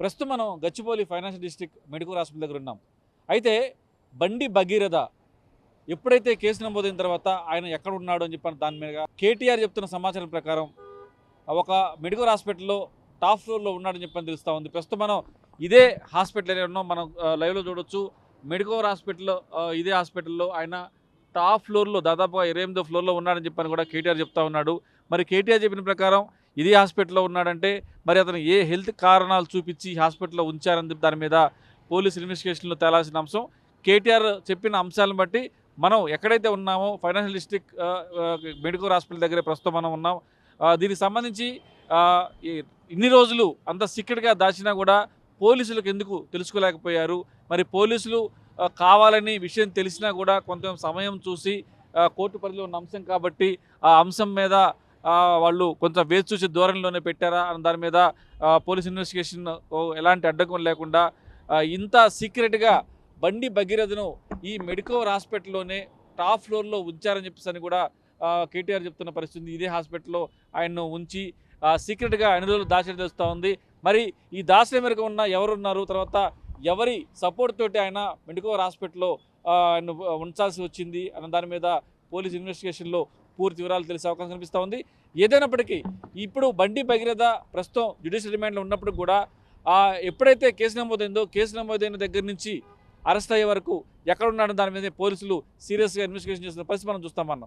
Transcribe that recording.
ప్రస్తుతం మనం Gachibowli financial district medical hospital దగ్గర ఉన్నాం. అయితే బండి భగీరథ ఎప్పుడైతే కేసు నమోదైన తర్వాత ఆయన ఎక్కడ ఉన్నాడు అని చెప్పిన దాని మీద కేటీఆర్ చెప్తున్న సమాచారం ప్రకారం ఒక మెడికల్ హాస్పిటల్లో టాప్ ఫ్లోర్లో ఉన్నాడని చెప్పని తెలుస్తూ ఉంది. ప్రస్తుతం మనం ఇదే హాస్పిటల్ ఏరియా ఉన్నాం. మనం లైవ్లో చూడొచ్చు. మెడికల్ హాస్పిటల్లో ఇదే హాస్పిటల్లో ఆయన టాప్ ఫ్లోర్లో దాదాపుగా 28వ ఫ్లోర్లో ఉన్నాడని చెప్పని కూడా కేటీఆర్ చెప్తా ఉన్నాడు. మరి కేటీఆర్ చెప్పిన ప్రకారం ఇదే హాస్పిటల్లో ఉన్నాడంటే మరి అతను ఏ హెల్త్ కారణాలు చూపించి హాస్పిటల్లో ఉంచారని దాని మీద పోలీస్ ఇన్వెస్టిగేషన్లో తేలాల్సిన అంశం. కేటీఆర్ చెప్పిన అంశాలను బట్టి మనం ఎక్కడైతే ఉన్నామో ఫైనాన్షియల్ డిస్ట్రిక్ట్ మెడికల్ హాస్పిటల్ దగ్గరే ప్రస్తుతం మనం ఉన్నాం. దీనికి సంబంధించి ఇన్ని రోజులు అంత సీక్రెట్గా దాచినా కూడా పోలీసులకు ఎందుకు తెలుసుకోలేకపోయారు? మరి పోలీసులు కావాలని విషయం తెలిసినా కూడా కొంత సమయం చూసి కోర్టు పరిధిలో ఉన్న అంశం కాబట్టి ఆ అంశం మీద వాళ్ళు కొంచెం వేచి చూసే ధోరణిలోనే పెట్టారా అన్న దాని మీద పోలీస్ ఇన్వెస్టిగేషన్ ఎలాంటి అడ్డంకం లేకుండా ఇంత సీక్రెట్గా బండి భగీరథను ఈ మెడికల్ హాస్పిటల్లోనే టాప్ ఫ్లోర్లో ఉంచారని చెప్పేసి కూడా కేటీఆర్ చెప్తున్న పరిస్థితి. ఇదే హాస్పిటల్లో ఆయన్ను ఉంచి సీక్రెట్గా అన్ని రోజులు దాచిన తెలుస్తూ ఉంది. మరి ఈ దాచిన మేరకు ఉన్న ఎవరున్నారు, తర్వాత ఎవరి సపోర్ట్ తోటి ఆయన మెడికల్ హాస్పిటల్లో ఆయన ఉంచాల్సి వచ్చింది అన్న దాని మీద పోలీస్ ఇన్వెస్టిగేషన్లో పూర్తి వివరాలు తెలిసే అవకాశం కనిపిస్తూ ఉంది. ఏదైనప్పటికీ ఇప్పుడు బండి భగీరథ ప్రస్తుతం జ్యుడిషియల్ రిమాండ్లో ఉన్నప్పుడు కూడా ఎప్పుడైతే కేసు నమోదైందో కేసు నమోదైన దగ్గర నుంచి అరెస్ట్ అయ్యే వరకు ఎక్కడ ఉన్నాడో దాని మీద పోలీసులు సీరియస్గా ఇన్వెస్టిగేషన్ చేస్తున్న పరిస్థితి మనం చూస్తామన్నాం.